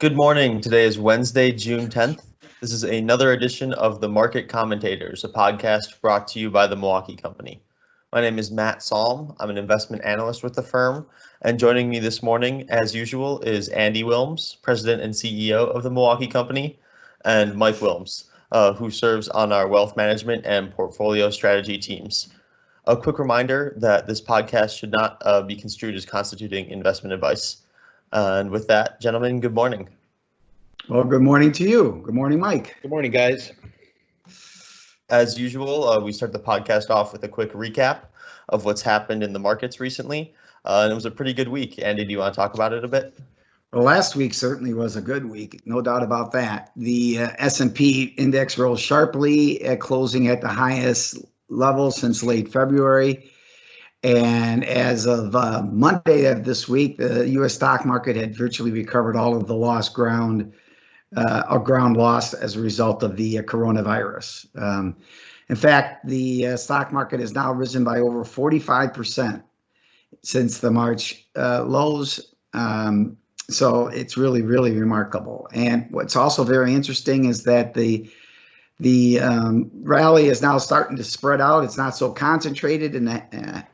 Good morning. Today is Wednesday, June 10th. This is another edition of the Market Commentators, a podcast brought to you by the Milwaukee Company. My name is Matt Salm. I'm an investment analyst with the firm, and joining me this morning, as usual, is Andy Wilms, President and CEO of the Milwaukee Company, and Mike Wilms, who serves on our wealth management and portfolio strategy teams. A quick reminder that this podcast should not be construed as constituting investment advice. And with that, gentlemen, good morning. Well, good morning to you. Good morning, Mike. Good morning, guys. As usual, we start the podcast off with a quick recap of what's happened in the markets recently. And it was a pretty good week. Andy, do you want to talk about it a bit? Well, last week certainly was a good week, no doubt about that. The S&P index rose sharply, closing at the highest level since late February. And as of Monday of this week, the U.S. stock market had virtually recovered all of the lost ground lost as a result of the coronavirus. In fact, the stock market has now risen by over 45% since the March lows. So it's really, really remarkable. And what's also very interesting is that the rally is now starting to spread out. It's not so concentrated in a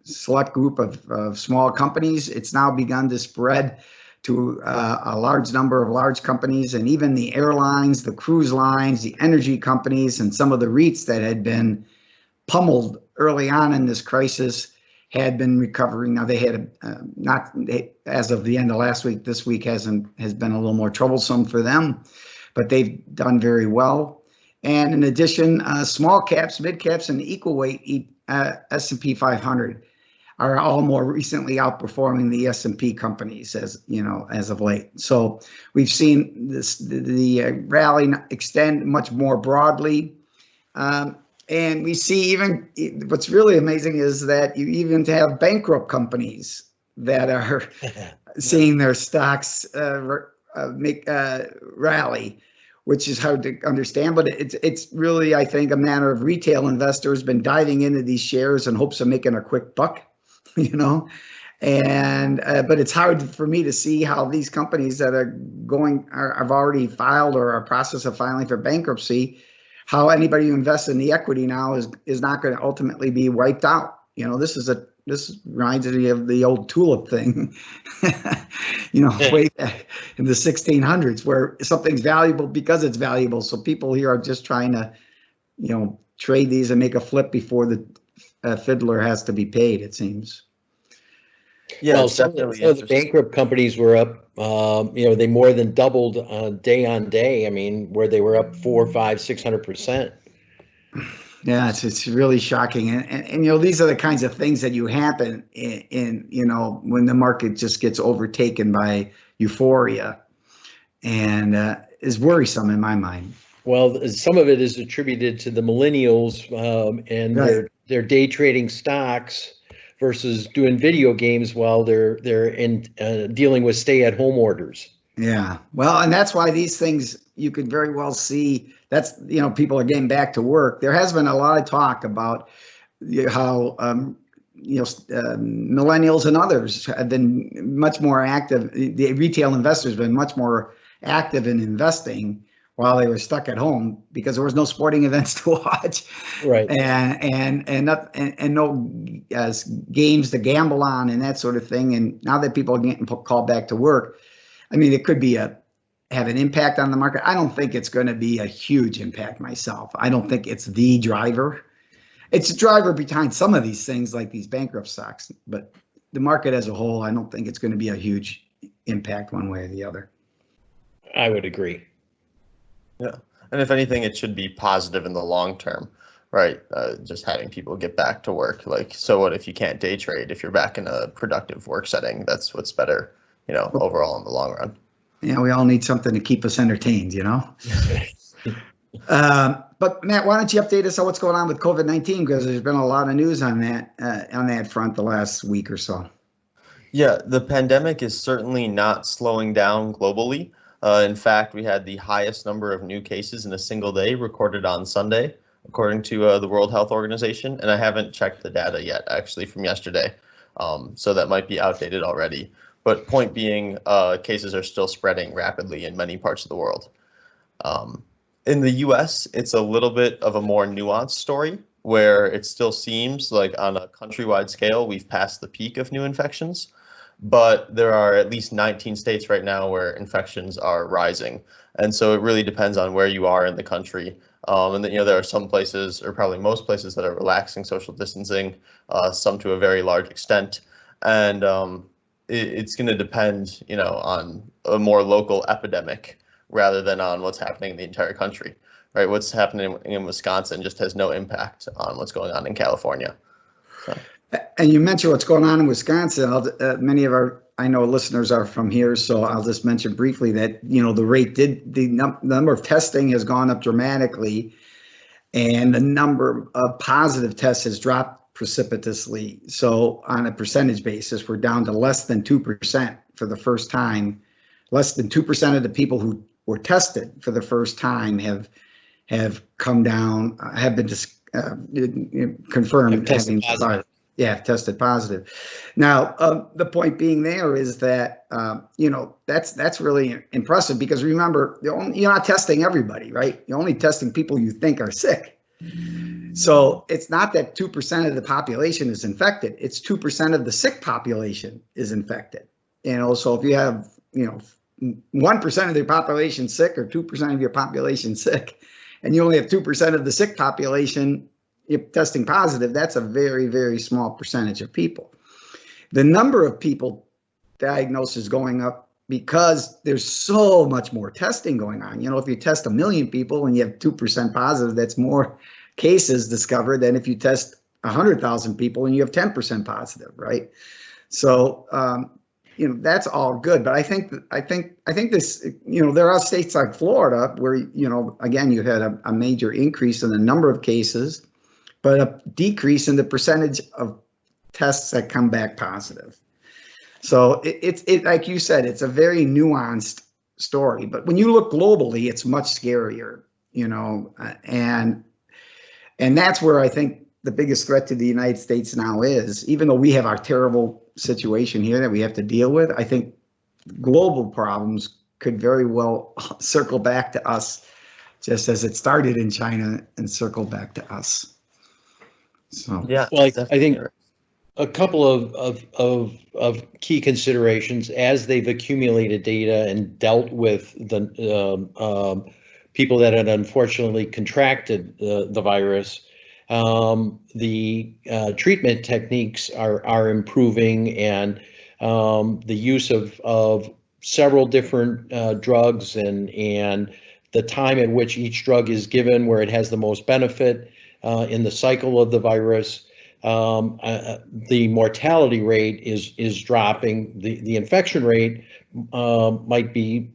select group of small companies. It's now begun to spread to a large number of large companies, and even the airlines, the cruise lines, the energy companies, and some of the REITs that had been pummeled early on in this crisis had been recovering. Now they had as of the end of last week. This week has been a little more troublesome for them, but they've done very well. And in addition, small caps, mid caps, and equal weight S&P 500 are all more recently outperforming the S&P companies as of late. So we've seen the rally extend much more broadly. And we see even what's really amazing is that you even have bankrupt companies that are seeing their stocks rally, which is hard to understand. But it's really, I think, a matter of retail investors been diving into these shares in hopes of making a quick buck, and but it's hard for me to see how these companies that have already filed or are in process of filing for bankruptcy, how anybody who invests in the equity now is not going to ultimately be wiped out. This reminds me of the old tulip thing, way back in the 1600s, where something's valuable because it's valuable. So people here are just trying to, trade these and make a flip before the fiddler has to be paid, it seems. Yeah, well, some of the bankrupt companies were up. They more than doubled day on day. I mean, where they were up 400%, 500%, 600%. Yeah, it's really shocking, and these are the kinds of things that happen in when the market just gets overtaken by euphoria, and is worrisome in my mind. Well, some of it is attributed to the millennials and right. their day trading stocks versus doing video games while they're dealing with stay-at-home orders. Yeah, well, and that's why these things you could very well see. That's people are getting back to work. There has been a lot of talk about how millennials and others have been much more active. The retail investors have been much more active in investing while they were stuck at home because there was no sporting events to watch, right? And no games to gamble on and that sort of thing. And now that people are getting called back to work, I mean, it could be have an impact on the market. I don't think it's going to be a huge impact myself. I don't think it's the driver. It's a driver behind some of these things like these bankrupt stocks, but the market as a whole, I don't think it's going to be a huge impact one way or the other. I would agree. Yeah, and if anything, it should be positive in the long term, right? Just having people get back to work. So what if you can't day trade? If you're back in a productive work setting, that's what's better, overall in the long run. Yeah, we all need something to keep us entertained, But Matt, why don't you update us on what's going on with COVID-19? Because there's been a lot of news on that front the last week or so. Yeah, the pandemic is certainly not slowing down globally. In fact, we had the highest number of new cases in a single day recorded on Sunday, according to the World Health Organization. And I haven't checked the data yet, actually, from yesterday. So that might be outdated already. But point being, cases are still spreading rapidly in many parts of the world. In the US, it's a little bit of a more nuanced story where it still seems like on a countrywide scale, we've passed the peak of new infections, but there are at least 19 states right now where infections are rising. And so it really depends on where you are in the country. And then, there are some places, or probably most places, that are relaxing social distancing, some to a very large extent. And it's going to depend, on a more local epidemic rather than on what's happening in the entire country, right? What's happening in Wisconsin just has no impact on what's going on in California. So. And you mentioned what's going on in Wisconsin. Many of I know listeners are from here, so I'll just mention briefly that, the number of testing has gone up dramatically, and the number of positive tests has dropped precipitously. So on a percentage basis, we're down to less than 2% for the first time. Less than 2% of the people who were tested for the first time have come down, have been confirmed having tested positive. Now, the point being there is that that's really impressive, because remember, you're not testing everybody, right? You're only testing people you think are sick. So it's not that 2% of the population is infected; it's 2% of the sick population is infected. So if you have 1% of the population sick, or 2% of your population sick, and you only have 2% of the sick population testing positive, that's a very, very small percentage of people. The number of people diagnosed is going up because there's so much more testing going on. If you test 1 million people and you have 2% positive, that's more cases discovered than if you test 100,000 people and you have 10% positive, right? So, that's all good, but I think this, there are states like Florida where, again, you had a major increase in the number of cases, but a decrease in the percentage of tests that come back positive. So it's like you said, it's a very nuanced story, but when you look globally, it's much scarier, and that's where I think the biggest threat to the United States now is. Even though we have our terrible situation here that we have to deal with, I think global problems could very well circle back to us, just as it started in China and circle back to us. So yeah, well, I think a couple of key considerations as they've accumulated data and dealt with the people that had unfortunately contracted the virus. The treatment techniques are improving, and the use of several different drugs and the time at which each drug is given, where it has the most benefit in the cycle of the virus. The mortality rate is dropping. The infection rate might be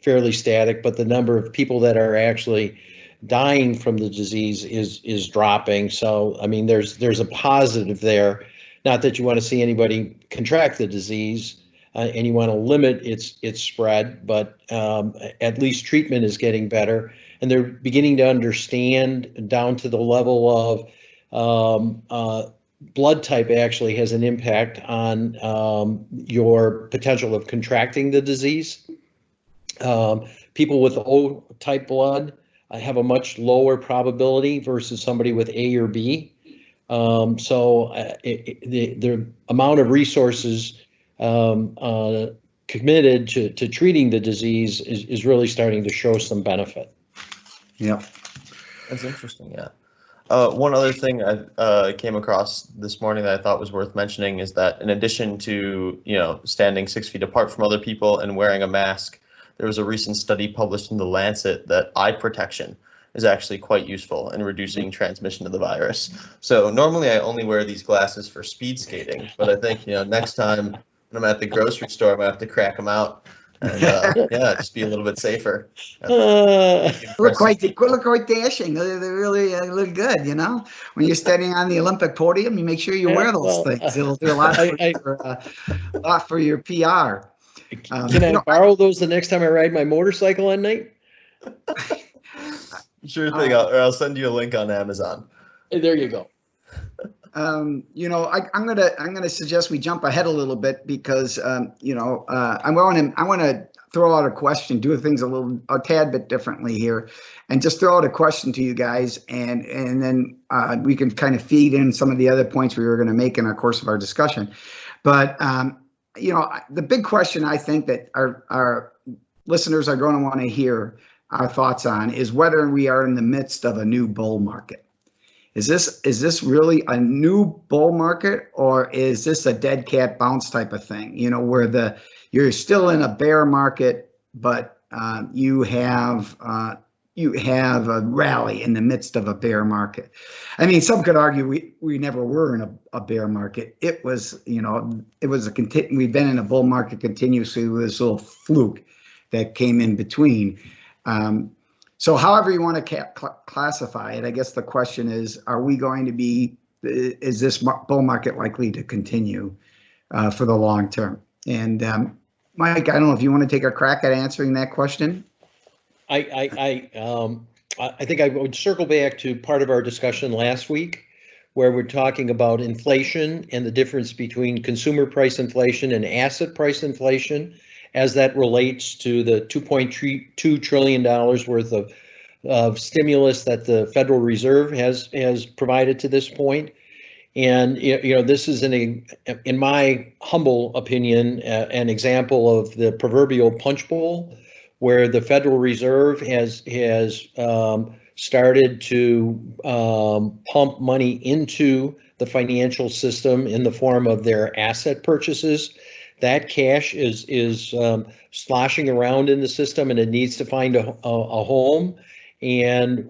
fairly static, but the number of people that are actually dying from the disease is dropping. So, I mean, there's a positive there. Not that you want to see anybody contract the disease, and you want to limit its spread, but at least treatment is getting better, and they're beginning to understand down to the level of blood type actually has an impact on your potential of contracting the disease. People with O type blood have a much lower probability versus somebody with A or B. So the amount of resources committed to treating the disease is really starting to show some benefit. Yeah, that's interesting. Yeah. One other thing I came across this morning that I thought was worth mentioning is that in addition to standing 6 feet apart from other people and wearing a mask, there was a recent study published in The Lancet that eye protection is actually quite useful in reducing transmission of the virus. So normally I only wear these glasses for speed skating, but I think next time when I'm at the grocery store, I might have to crack them out and just be a little bit safer. Look quite dashing. They really look good. When you're standing on the Olympic podium, you make sure you wear those things. It'll do a lot for your PR. Can I borrow those the next time I ride my motorcycle at night? Sure thing. I'll send you a link on Amazon. There you go. I'm gonna suggest we jump ahead a little bit because I want to throw out a question, do things a tad bit differently here, and just throw out a question to you guys, and then we can kind of feed in some of the other points we were going to make in our course of our discussion. But the big question I think that our listeners are going to want to hear our thoughts on is whether we are in the midst of a new bull market. Is this really a new bull market, or is this a dead cat bounce type of thing? Where you're still in a bear market, but you have a rally in the midst of a bear market. I mean, some could argue we never were in a bear market. It was we've been in a bull market continuously with this little fluke that came in between. So however you want to classify it, I guess the question is, is this bull market likely to continue for the long term? And Mike, I don't know if you want to take a crack at answering that question. I think I would circle back to part of our discussion last week, where we're talking about inflation and the difference between consumer price inflation and asset price inflation, as that relates to the $2.2 trillion worth of stimulus that the Federal Reserve has provided to this point. And this is in my humble opinion, an example of the proverbial punch bowl, where the Federal Reserve has started to pump money into the financial system in the form of their asset purchases. That cash is sloshing around in the system, and it needs to find a home. And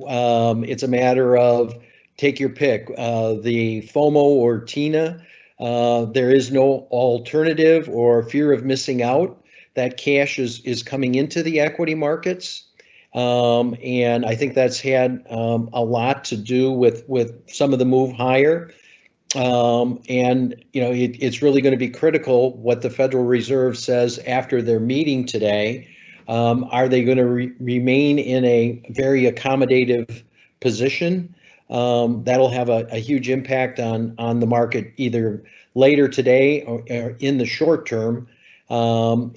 it's a matter of take your pick, the FOMO or TINA. There is no alternative or fear of missing out. That cash is coming into the equity markets. And I think that's had a lot to do with some of the move higher. It's really going to be critical what the Federal Reserve says after their meeting today. Are they going to remain in a very accommodative position? That'll have a huge impact on the market either later today or in the short term. I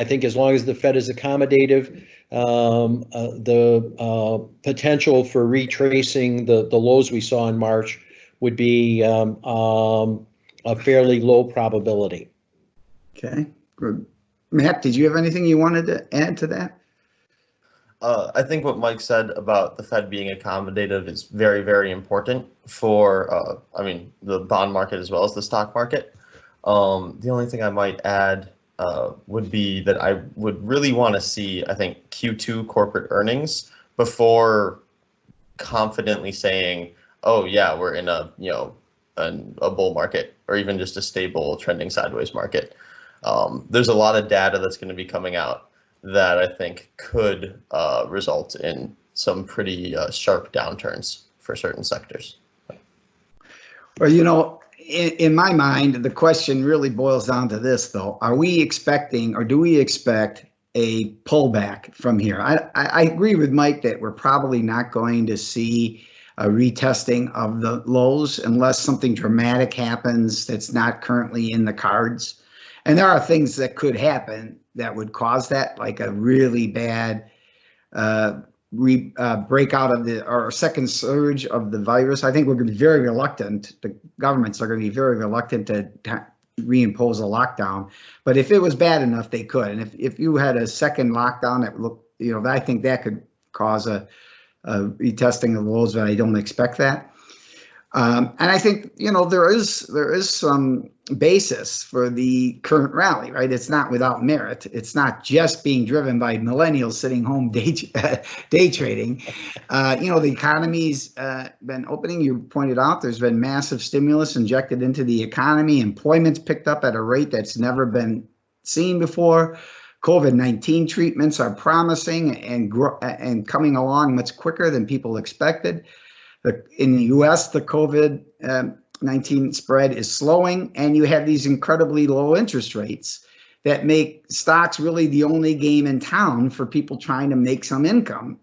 think as long as the Fed is accommodative, the potential for retracing the lows we saw in March would be a fairly low probability. Okay, good. Matt, did you have anything you wanted to add to that? I think what Mike said about the Fed being accommodative is very, very important for, the bond market as well as the stock market. The only thing I might add would be that I would really want to see, I think, Q2 corporate earnings before confidently saying, oh yeah, we're in a bull market or even just a stable trending sideways market. There's a lot of data that's going to be coming out that I think could result in some pretty sharp downturns for certain sectors. Well, in my mind, the question really boils down to this, though. Are we expecting, or do we expect, a pullback from here? I agree with Mike that we're probably not going to see a retesting of the lows unless something dramatic happens that's not currently in the cards. And there are things that could happen that would cause that, like a really bad breakout of or second surge of the virus. I think we're going to be very reluctant. The governments are going to be very reluctant to reimpose a lockdown. But if it was bad enough, they could. And if you had a second lockdown that looked, I think that could cause a retesting of the lows, but I don't expect that. And I think, there is some basis for the current rally, right? It's not without merit. It's not just being driven by millennials sitting home day trading. The economy's been opening. You pointed out there's been massive stimulus injected into the economy. Employment's picked up at a rate that's never been seen before. COVID-19 treatments are promising and coming along much quicker than people expected. In the U.S., the COVID-19 spread is slowing, and you have these incredibly low interest rates that make stocks really the only game in town for people trying to make some income,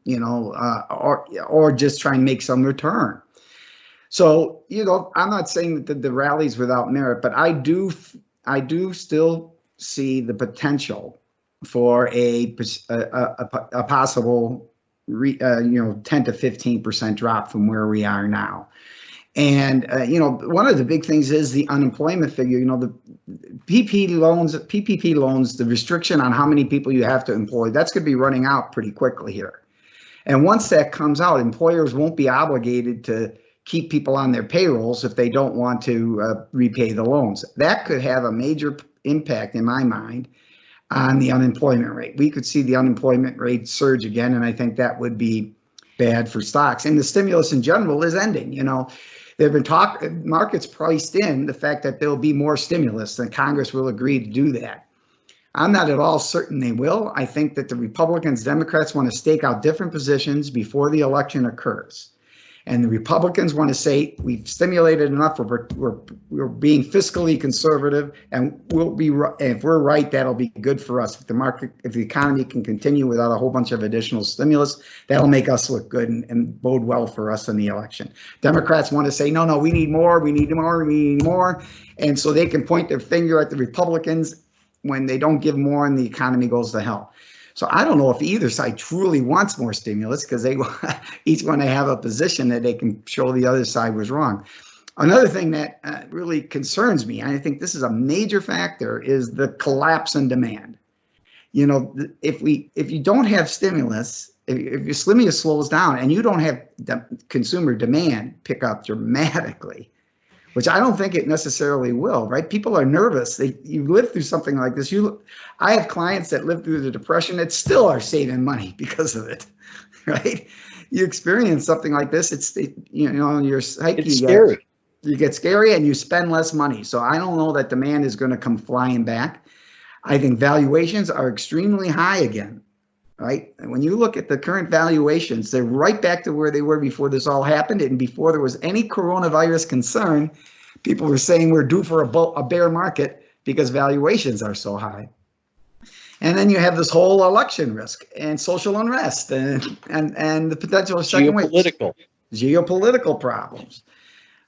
or just try and make some return. So, I'm not saying that the rally's without merit, but I do still see the potential for a possible 10 to 15% drop from where we are now. And, one of the big things is the unemployment figure. The PPP loans, the restriction on how many people you have to employ, that's going to be running out pretty quickly here. And once that comes out, employers won't be obligated to keep people on their payrolls if they don't want to repay the loans. That could have a major impact, in my mind, on the unemployment rate. We could see the unemployment rate surge again, and I think that would be bad for stocks. And the stimulus in general is ending. They've been markets priced in the fact that there'll be more stimulus, and Congress will agree to do that. I'm not at all certain they will. I think that the Republicans, Democrats want to stake out different positions before the election occurs. And the Republicans want to say, we've stimulated enough, we're being fiscally conservative, and if we're right, that'll be good for us. If the economy can continue without a whole bunch of additional stimulus, that'll make us look good and bode well for us in the election. Democrats want to say, no, we need more, we need more, we need more. And so they can point their finger at the Republicans when they don't give more and the economy goes to hell. So I don't know if either side truly wants more stimulus, because they each want to have a position that they can show the other side was wrong. Another thing that really concerns me, and I think this is a major factor, is the collapse in demand. If you don't have stimulus, if your stimulus slows down and you don't have consumer demand pick up dramatically, which I don't think it necessarily will, right? People are nervous. You live through something like this. I have clients that lived through the Depression that still are saving money because of it, right? You experience something like this, your psyche, it's scary. You get scary and you spend less money. So I don't know that demand is going to come flying back. I think valuations are extremely high again, right? And when you look at the current valuations, they're right back to where they were before this all happened. And before there was any coronavirus concern, people were saying we're due for a bear market because valuations are so high. And then you have this whole election risk and social unrest and the potential of second wave. Geopolitical problems.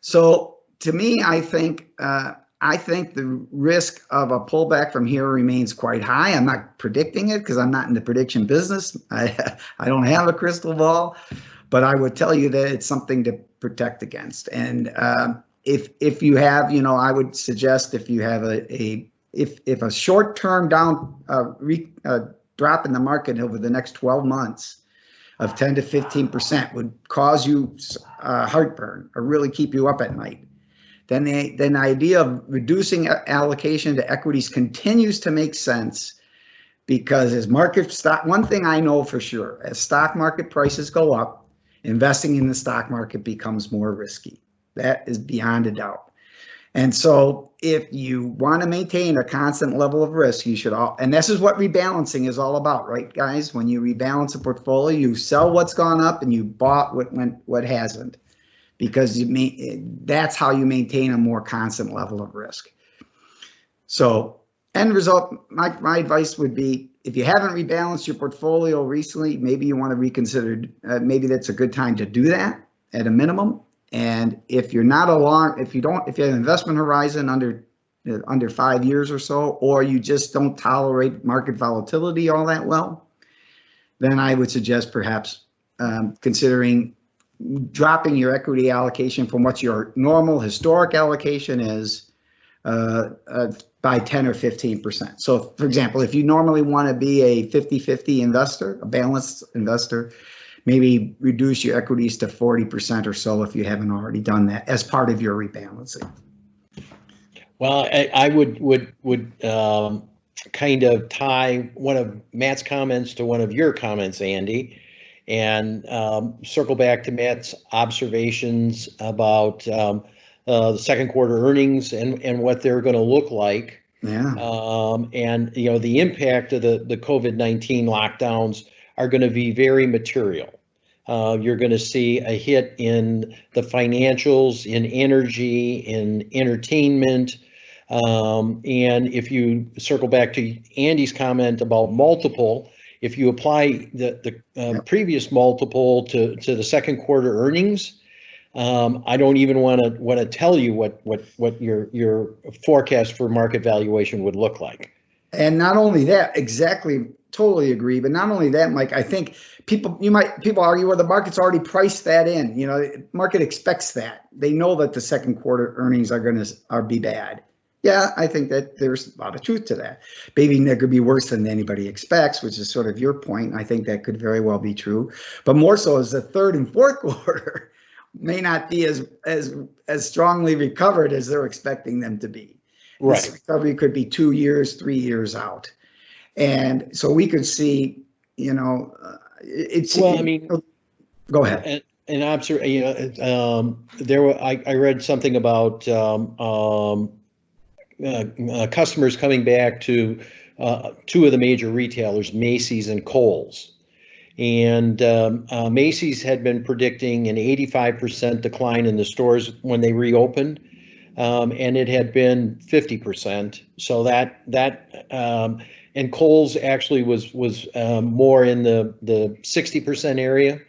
So to me, I think the risk of a pullback from here remains quite high. I'm not predicting it because I'm not in the prediction business. I don't have a crystal ball, but I would tell you that it's something to protect against. And if you have, I would suggest if you have if a short-term drop in the market over the next 12 months of 10 to 15% would cause you heartburn or really keep you up at night, then the idea of reducing allocation to equities continues to make sense, because one thing I know for sure, as stock market prices go up, investing in the stock market becomes more risky. That is beyond a doubt. And so if you want to maintain a constant level of risk, you should and this is what rebalancing is all about, right, guys? When you rebalance a portfolio, you sell what's gone up and you bought what hasn't, because that's how you maintain a more constant level of risk. So end result, my advice would be, if you haven't rebalanced your portfolio recently, maybe you want to reconsider, maybe that's a good time to do that at a minimum. And if you're not if you have an investment horizon under 5 years or so, or you just don't tolerate market volatility all that well, then I would suggest perhaps considering dropping your equity allocation from what your normal historic allocation is by 10 or 15%. So for example, if you normally want to be a 50-50 investor, a balanced investor, maybe reduce your equities to 40% or so if you haven't already done that as part of your rebalancing. Well, I would kind of tie one of Matt's comments to one of your comments, Andy, and circle back to Matt's observations about the second quarter earnings and what they're going to look like. Yeah. And the impact of the COVID-19 lockdowns are going to be very material. You're going to see a hit in the financials, in energy, in entertainment. And if you circle back to Andy's comment about multiple, if you apply the previous multiple to the second quarter earnings, I don't even want to tell you what your forecast for market valuation would look like. And not only that, exactly, totally agree. But not only that, Mike, I think people argue, well, the market's already priced that in. Market expects that. They know that the second quarter earnings are be bad. Yeah, I think that there's a lot of truth to that. Maybe that could be worse than anybody expects, which is sort of your point. I think that could very well be true. But more so is the third and fourth quarter may not be as strongly recovered as they're expecting them to be. Right. This recovery could be 2 years, 3 years out. And so we could see, it's. Well, I mean, go ahead. An observation. I read something about customers coming back to two of the major retailers, Macy's and Kohl's. And Macy's had been predicting an 85% decline in the stores when they reopened. And it had been 50%. So that and Kohl's actually was more in the 60% area.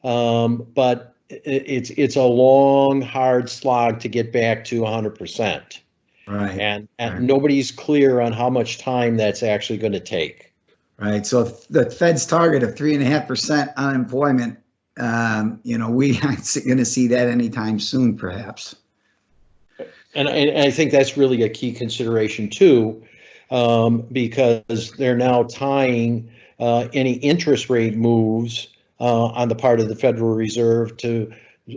But it's a long, hard slog to get back to 100%. Right. And right. Nobody's clear on how much time that's actually going to take. Right. So the Fed's target of 3.5% unemployment, we aren't going to see that anytime soon, perhaps. And I think that's really a key consideration too, because they're now tying any interest rate moves on the part of the Federal Reserve to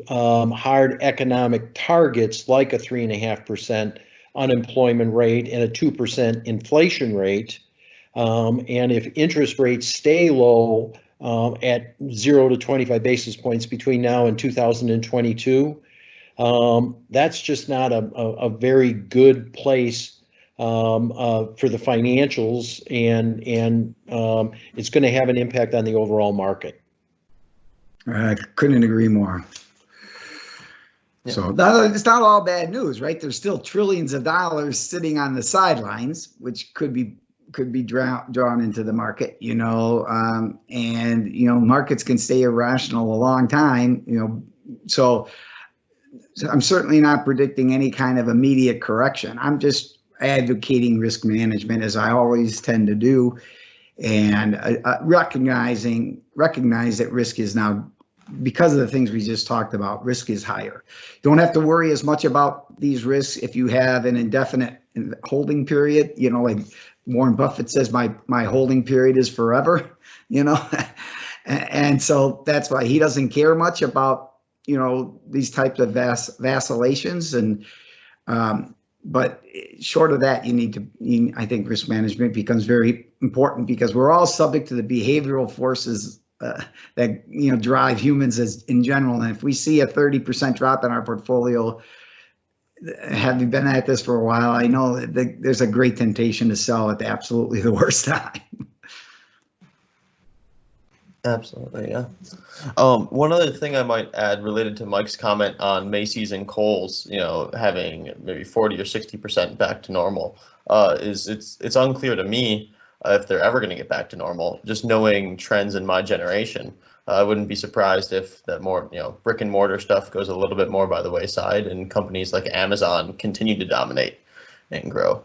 hard economic targets like a 3.5% unemployment rate and a 2% inflation rate. And if interest rates stay low at 0 to 25 basis points between now and 2022, that's just not a very good place for the financials, and it's going to have an impact on the overall market. I couldn't agree more. Yeah. So it's not all bad news, right? There's still trillions of dollars sitting on the sidelines, which could be drawn into the market, and markets can stay irrational a long time, so I'm certainly not predicting any kind of immediate correction. I'm just advocating risk management, as I always tend to do, and recognize that risk is now, because of the things we just talked about, risk is higher. You don't have to worry as much about these risks if you have an indefinite holding period. Like Warren Buffett says, my holding period is forever. And so that's why he doesn't care much about these types of vacillations, and but short of that, I think risk management becomes very important, because we're all subject to the behavioral forces that drive humans as in general. And if we see a 30% drop in our portfolio, having been at this for a while, I know that there's a great temptation to sell at absolutely the worst time. Absolutely, yeah. One other thing I might add related to Mike's comment on Macy's and Kohl's, having maybe 40 or 60% back to normal, is it's unclear to me if they're ever going to get back to normal. Just knowing trends in my generation, I wouldn't be surprised if that more brick and mortar stuff goes a little bit more by the wayside, and companies like Amazon continue to dominate and grow.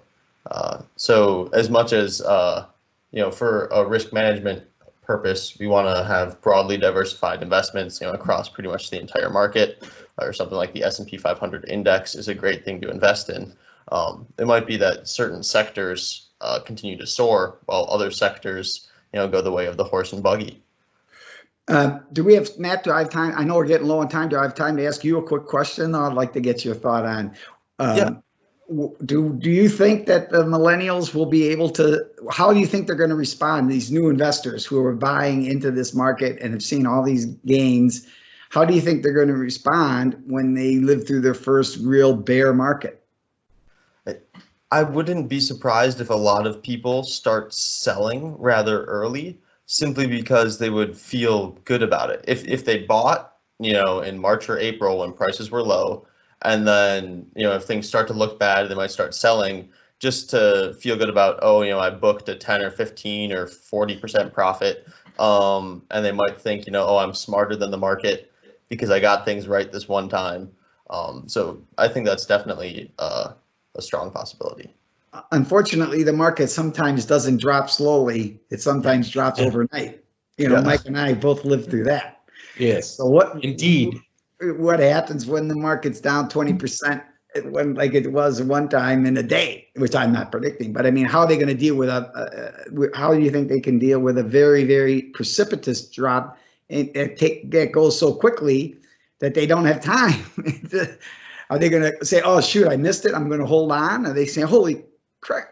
So as much as for a risk management purpose, we want to have broadly diversified investments, across pretty much the entire market, or something like the S&P 500 index is a great thing to invest in. It might be that certain sectors continue to soar while other sectors, go the way of the horse and buggy. Do we have, Matt, do I have time? I know we're getting low on time. Do I have time to ask you a quick question? I'd like to get your thought on. Yeah. Do you think that the millennials will be able to, how do you think they're going to respond, these new investors who are buying into this market and have seen all these gains? How do you think they're going to respond when they live through their first real bear market? I wouldn't be surprised if a lot of people start selling rather early, simply because they would feel good about it. If they bought, in March or April when prices were low, and then, if things start to look bad, they might start selling just to feel good about, I booked a 10 or 15 or 40% profit. And they might think, I'm smarter than the market. because I got things right this one time. So I think that's definitely a strong possibility. Unfortunately, the market sometimes doesn't drop slowly. It sometimes drops overnight. Mike and I both lived through that. Yes. So what happens when the market's down 20%, when like it was one time in a day, which I'm not predicting, but I mean, how are they going to deal with how do you think they can deal with a very, very precipitous drop that goes so quickly that they don't have time? Are they going to say, "Oh shoot, I missed it. I'm going to hold on"? Are they saying, "Holy crud"?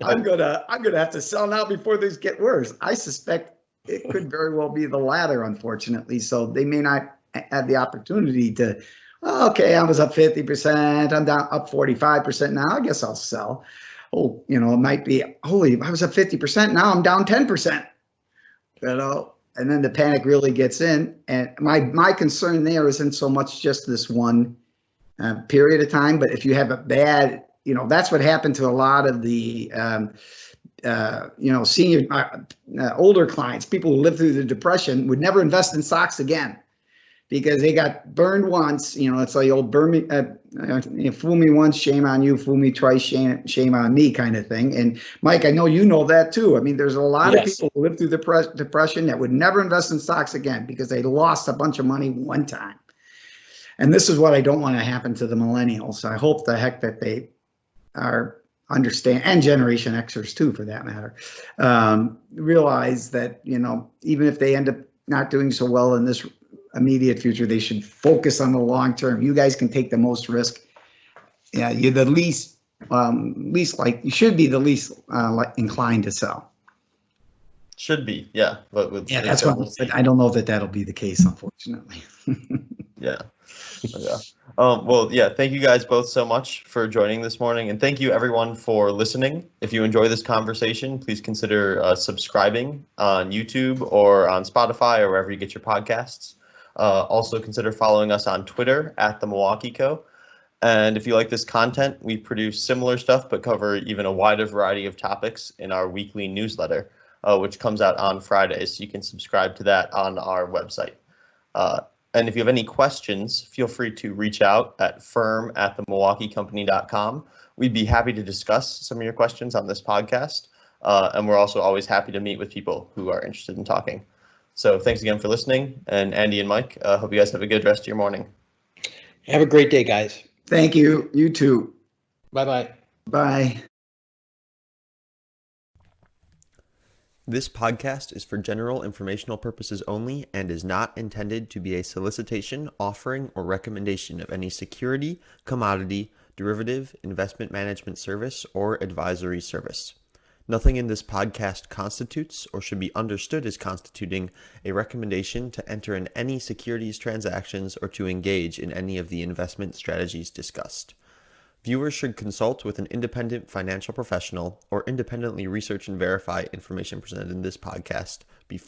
I'm gonna have to sell now before things get worse. I suspect it could very well be the latter, unfortunately. So they may not have the opportunity to, oh, okay, I was up 50%, I'm down up 45% now, I guess I'll sell. Oh, it might be, holy, I was up 50%, now I'm down 10%. And then the panic really gets in. And my concern there isn't so much just this one period of time, but if you have a bad, that's what happened to a lot of the senior older clients, people who lived through the Depression, would never invest in stocks again because they got burned once. It's like old burn me, fool me once, shame on you, fool me twice, shame on me kind of thing. And Mike, I know you know that too. I mean, there's a lot of people who lived through the Depression that would never invest in stocks again because they lost a bunch of money one time. And this is what I don't want to happen to the millennials. I hope the heck that they are understand, and Generation Xers too, for that matter, realize that, even if they end up not doing so well in this immediate future, they should focus on the long term. You guys can take the most risk. Yeah, you're the least you should be the least inclined to sell. Should be, yeah. But that's what I don't know that that'll be the case, unfortunately. Yeah. Thank you guys both so much for joining this morning, and thank you everyone for listening. If you enjoy this conversation, please consider subscribing on YouTube or on Spotify or wherever you get your podcasts. Also consider following us on Twitter at the Milwaukee Co. And if you like this content, we produce similar stuff but cover even a wider variety of topics in our weekly newsletter, which comes out on Fridays. So you can subscribe to that on our website. And if you have any questions, feel free to reach out at firm@themilwaukeecompany.com. We'd be happy to discuss some of your questions on this podcast. And we're also always happy to meet with people who are interested in talking. So thanks again for listening. And Andy and Mike, hope you guys have a good rest of your morning. Have a great day, guys. Thank you. You too. Bye-bye. Bye. This podcast is for general informational purposes only and is not intended to be a solicitation, offering, or recommendation of any security, commodity, derivative, investment management service, or advisory service. Nothing in this podcast constitutes or should be understood as constituting a recommendation to enter in any securities transactions or to engage in any of the investment strategies discussed. Viewers should consult with an independent financial professional or independently research and verify information presented in this podcast before